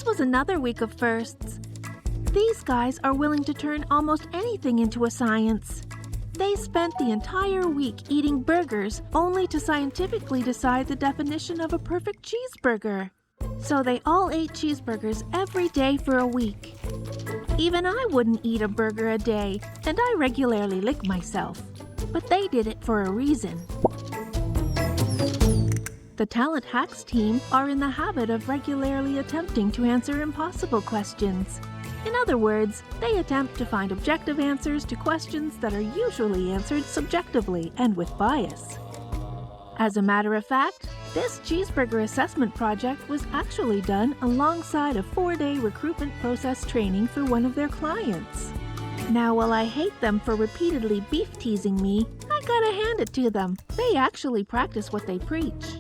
was another week of firsts. These guys are willing to turn almost anything into a science. They spent the entire week eating burgers only to scientifically decide the definition of a perfect cheeseburger. So they all ate cheeseburgers every day for a week. Even I wouldn't eat a burger a day, and I regularly lick myself. But they did it for a reason. The Talent Hacks team are in the habit of regularly attempting to answer impossible questions. In other words, they attempt to find objective answers to questions that are usually answered subjectively and with bias. As a matter of fact, this cheeseburger assessment project was actually done alongside a 4-day recruitment process training for one of their clients. Now, while I hate them for repeatedly beef-teasing me, I gotta hand it to them. They actually practice what they preach.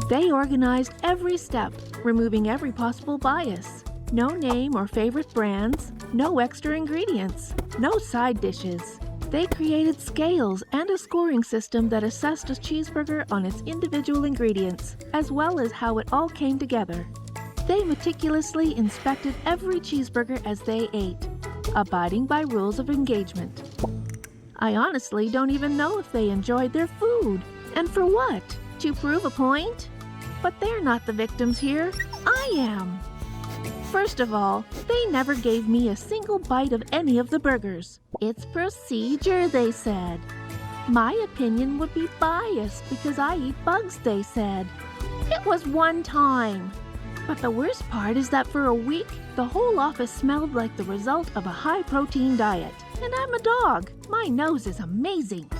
They organized every step, removing every possible bias. No name or favorite brands, no extra ingredients, no side dishes. They created scales and a scoring system that assessed a cheeseburger on its individual ingredients, as well as how it all came together. They meticulously inspected every cheeseburger as they ate, abiding by rules of engagement. I honestly don't even know if they enjoyed their food. And for what? To prove a point? But they're not the victims here. I am. First of all, they never gave me a single bite of any of the burgers. It's procedure, they said. My opinion would be biased because I eat bugs, they said. It was one time. But the worst part is that for a week, the whole office smelled like the result of a high-protein diet. And I'm a dog. My nose is amazing.